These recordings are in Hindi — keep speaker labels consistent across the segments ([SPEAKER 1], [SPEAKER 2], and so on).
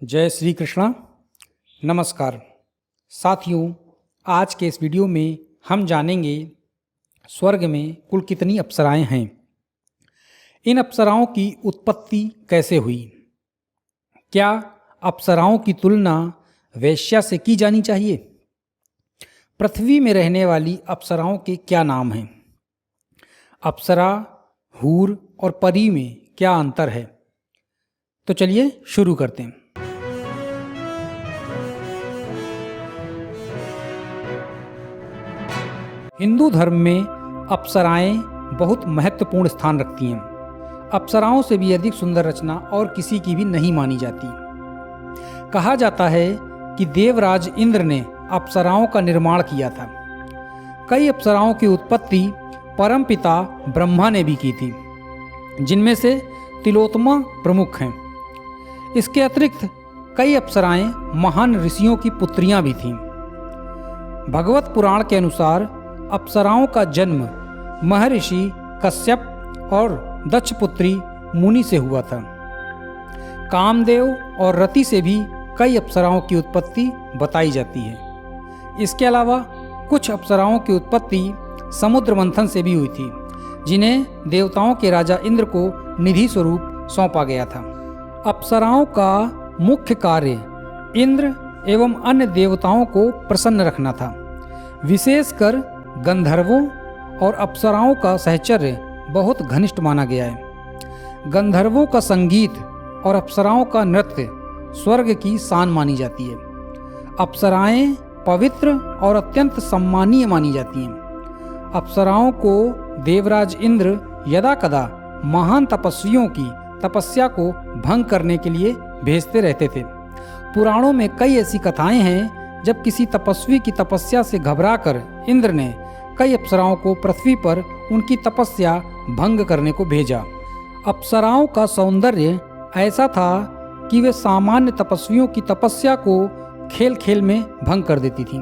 [SPEAKER 1] जय श्री कृष्णा। नमस्कार साथियों, आज के इस वीडियो में हम जानेंगे स्वर्ग में कुल कितनी अप्सराएं हैं, इन अप्सराओं की उत्पत्ति कैसे हुई, क्या अप्सराओं की तुलना वेश्या से की जानी चाहिए, पृथ्वी में रहने वाली अप्सराओं के क्या नाम हैं, अप्सरा, हूर और परी में क्या अंतर है। तो चलिए शुरू करते हैं। हिंदू धर्म में अप्सराएं बहुत महत्वपूर्ण स्थान रखती हैं। अप्सराओं से भी अधिक सुंदर रचना और किसी की भी नहीं मानी जाती। कहा जाता है कि देवराज इंद्र ने अप्सराओं का निर्माण किया था। कई अप्सराओं की उत्पत्ति परमपिता ब्रह्मा ने भी की थी, जिनमें से तिलोत्तमा प्रमुख हैं। इसके अतिरिक्त कई अप्सराएं महान ऋषियों की पुत्रियां भी थीं। भगवत पुराण के अनुसार अप्सराओं का जन्म महर्षि कश्यप और दक्ष पुत्री मुनि से हुआ था। कामदेव और रति से भी कई अप्सराओं की उत्पत्ति बताई जाती है। इसके अलावा कुछ अप्सराओं की उत्पत्ति समुद्र मंथन से भी हुई थी, जिन्हें देवताओं के राजा इंद्र को निधि स्वरूप सौंपा गया था। अप्सराओं का मुख्य कार्य इंद्र एवं अन्य देवताओं को प्रसन्न रखना था। विशेषकर गंधर्वों और अप्सराओं का सहचर्य बहुत घनिष्ठ माना गया है। गंधर्वों का संगीत और अप्सराओं का नृत्य स्वर्ग की शान मानी जाती है। अप्सराएं पवित्र और अत्यंत सम्मानीय मानी जाती हैं। अप्सराओं को देवराज इंद्र यदाकदा महान तपस्वियों की तपस्या को भंग करने के लिए भेजते रहते थे। पुराणों में कई ऐसी कथाएं हैं जब किसी तपस्वी की तपस्या से घबराकर इंद्र ने कई अप्सराओं को पृथ्वी पर उनकी तपस्या भंग करने को भेजा। अप्सराओं का सौंदर्य ऐसा था कि वे सामान्य तपस्वियों की तपस्या को खेल खेल में भंग कर देती थीं।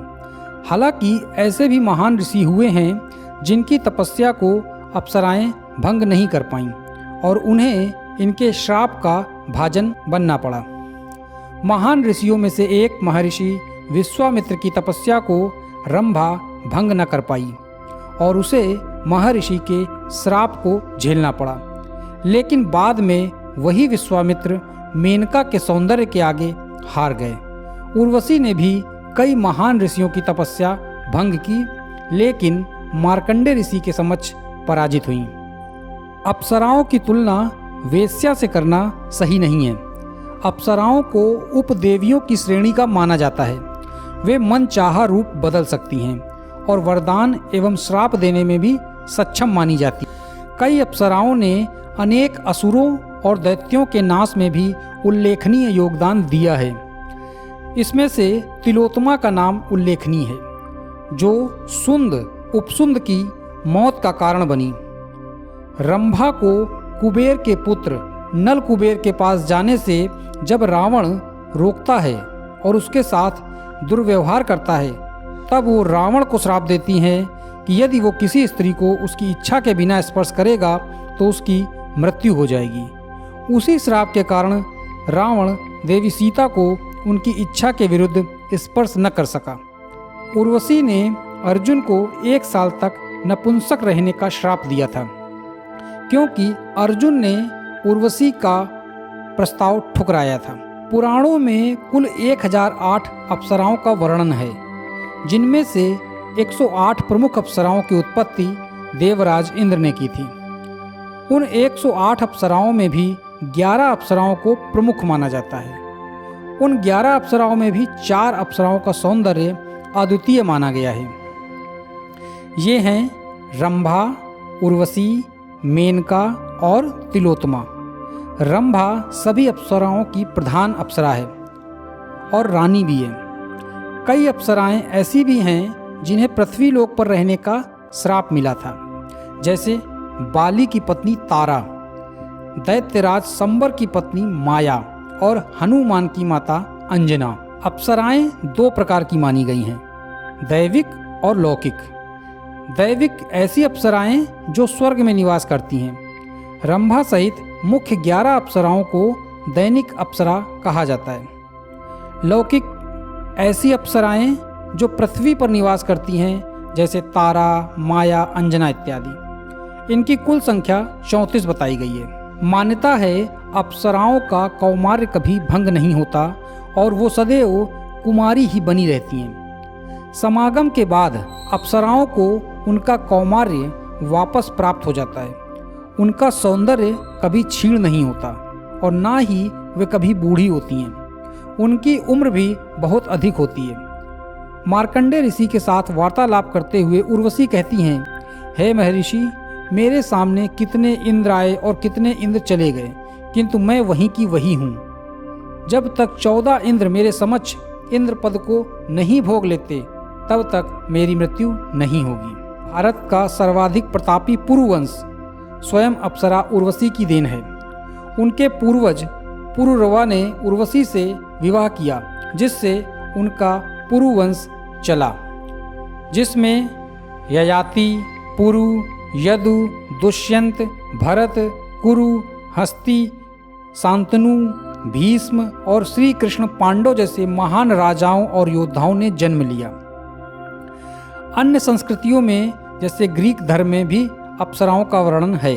[SPEAKER 1] हालांकि ऐसे भी महान ऋषि हुए हैं जिनकी तपस्या को अप्सराएं भंग नहीं कर पाईं और उन्हें इनके श्राप का भाजन बनना पड़ा। महान ऋषियों में से एक महर्षि विश्वामित्र की तपस्या को रंभा भंग न कर पाई और उसे महर्षि के श्राप को झेलना पड़ा। लेकिन बाद में वही विश्वामित्र मेनका के सौंदर्य के आगे हार गए। उर्वशी ने भी कई महान ऋषियों की तपस्या भंग की, लेकिन मार्कंडे ऋषि के समक्ष पराजित हुई। अप्सराओं की तुलना वेश्या से करना सही नहीं है। अप्सराओं को उपदेवियों की श्रेणी का माना जाता है। वे मनचाहा रूप बदल सकती हैं और वरदान एवं श्राप देने में भी सक्षम मानी जाती है। कई अप्सराओं ने अनेक असुरों और दैत्यों के नाश में भी उल्लेखनीय योगदान दिया है। इसमें से तिलोत्तमा का नाम उल्लेखनीय है, जो सुंद उपसुंद की मौत का कारण बनी। रंभा को कुबेर के पुत्र नल कुबेर के पास जाने से जब रावण रोकता है और उसके साथ दुर्व्यवहार करता है, तब वो रावण को श्राप देती हैं कि यदि वो किसी स्त्री को उसकी इच्छा के बिना स्पर्श करेगा तो उसकी मृत्यु हो जाएगी। उसी श्राप के कारण रावण देवी सीता को उनकी इच्छा के विरुद्ध स्पर्श न कर सका। उर्वशी ने अर्जुन को 1 साल तक नपुंसक रहने का श्राप दिया था, क्योंकि अर्जुन ने उर्वशी का प्रस्ताव ठुकराया था। पुराणों में कुल 1008 अप्सराओं का वर्णन है, जिनमें से 108 प्रमुख अप्सराओं की उत्पत्ति देवराज इंद्र ने की थी। उन 108 अप्सराओं में भी 11 अप्सराओं को प्रमुख माना जाता है। उन 11 अप्सराओं में भी 4 अप्सराओं का सौंदर्य अद्वितीय माना गया है। ये हैं रंभा, उर्वशी, मेनका और तिलोत्तमा। रंभा सभी अप्सराओं की प्रधान अप्सरा है और रानी भी है। कई अप्सराएं ऐसी भी हैं जिन्हें पृथ्वी लोक पर रहने का श्राप मिला था, जैसे बाली की पत्नी तारा, दैत्यराज संबर की पत्नी माया और हनुमान की माता अंजना। अप्सराएं 2 प्रकार की मानी गई हैं, दैविक और लौकिक। दैविक ऐसी अप्सराएं जो स्वर्ग में निवास करती हैं। रंभा सहित मुख्य 11 अप्सराओं को दैनिक अप्सरा कहा जाता है। लौकिक ऐसी अप्सराएं जो पृथ्वी पर निवास करती हैं, जैसे तारा, माया, अंजना इत्यादि। इनकी कुल संख्या 34 बताई गई है। मान्यता है अप्सराओं का कौमार्य कभी भंग नहीं होता और वो सदैव कुमारी ही बनी रहती हैं। समागम के बाद अप्सराओं को उनका कौमार्य वापस प्राप्त हो जाता है। उनका सौंदर्य कभी क्षीण नहीं होता और ना ही वे कभी बूढ़ी होती हैं। उनकी उम्र भी बहुत अधिक होती है। मार्कंडेय ऋषि के साथ वार्तालाप करते हुए उर्वशी कहती हैं, हे महर्षि, मेरे सामने कितने इंद्र आए और कितने इंद्र चले गए, किंतु मैं वहीं की वही हूँ। जब तक 14 इंद्र मेरे समक्ष इंद्र पद को नहीं भोग लेते, तब तक मेरी मृत्यु नहीं होगी। भारत का सर्वाधिक प्रतापी पुरुवंश स्वयं अप्सरा उर्वशी की देन है। उनके पूर्वज पुरुरवा ने उर्वशी से विवाह किया, जिससे उनका पुरुवंश चला, जिसमें ययाति, पुरु, यदु, दुष्यंत, भरत, कुरु, हस्ती, शांतनु, भीष्म और श्री कृष्ण पांडव जैसे महान राजाओं और योद्धाओं ने जन्म लिया। अन्य संस्कृतियों में जैसे ग्रीक धर्म में भी अप्सराओं का वर्णन है।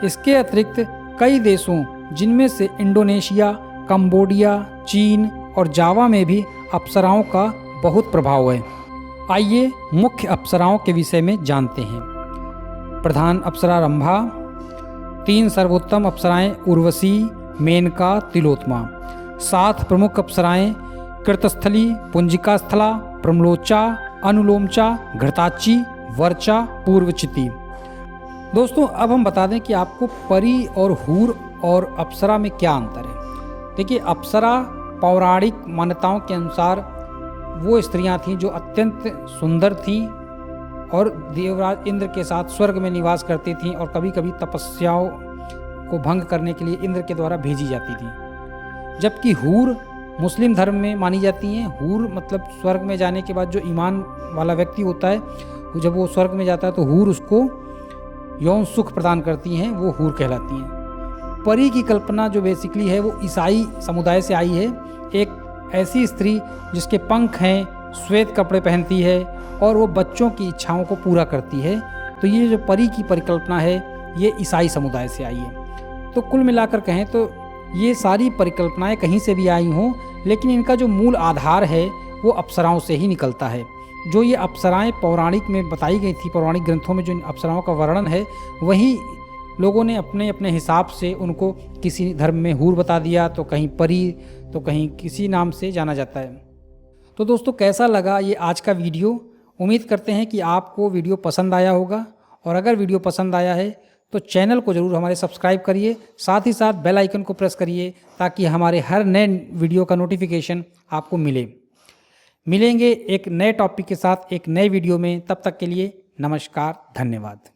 [SPEAKER 1] इसके अतिरिक्त कई देशों, जिनमें से इंडोनेशिया, कंबोडिया, चीन और जावा में भी अप्सराओं का बहुत प्रभाव है। आइए मुख्य अप्सराओं के विषय में जानते हैं। प्रधान अप्सरा रंभा। 3 सर्वोत्तम अप्सराएं उर्वशी, मेनका, तिलोत्तमा। 7 प्रमुख अप्सराएं कृतस्थली, पुंजिकास्थला, प्रमलोचा, अनुलोमचा, घृताची, वर्चा, पूर्वचिति। दोस्तों, अब हम बता दें कि आपको परी और हूर और अप्सरा में क्या अंतर है। देखिए, अप्सरा पौराणिक मान्यताओं के अनुसार वो स्त्रियां थीं जो अत्यंत सुंदर थीं और देवराज इंद्र के साथ स्वर्ग में निवास करती थीं और कभी कभी तपस्याओं को भंग करने के लिए इंद्र के द्वारा भेजी जाती थीं। जबकि हूर मुस्लिम धर्म में मानी जाती हैं। हूर मतलब स्वर्ग में जाने के बाद जो ईमान वाला व्यक्ति होता है, जब वो स्वर्ग में जाता है तो हूर उसको यौन सुख प्रदान करती हैं, वो हूर कहलाती हैं। परी की कल्पना जो बेसिकली है वो ईसाई समुदाय से आई है। एक ऐसी स्त्री जिसके पंख हैं, श्वेत कपड़े पहनती है और वो बच्चों की इच्छाओं को पूरा करती है। तो ये जो परी की परिकल्पना है ये ईसाई समुदाय से आई है। तो कुल मिलाकर कहें तो ये सारी परिकल्पनाएं कहीं से भी आई हों, लेकिन इनका जो मूल आधार है वो अप्सराओं से ही निकलता है। जो ये अप्सराएं पौराणिक में बताई गई थी, पौराणिक ग्रंथों में जो इन अप्सराओं का वर्णन है, वही लोगों ने अपने अपने हिसाब से उनको किसी धर्म में हूर बता दिया, तो कहीं परी, तो कहीं किसी नाम से जाना जाता है। तो दोस्तों, कैसा लगा ये आज का वीडियो? उम्मीद करते हैं कि आपको वीडियो पसंद आया होगा, और अगर वीडियो पसंद आया है तो चैनल को ज़रूर हमारे सब्सक्राइब करिए, साथ ही साथ बेल आइकन को प्रेस करिए ताकि हमारे हर नए वीडियो का नोटिफिकेशन आपको मिले। मिलेंगे एक नए टॉपिक के साथ एक नए वीडियो में। तब तक के लिए नमस्कार, धन्यवाद।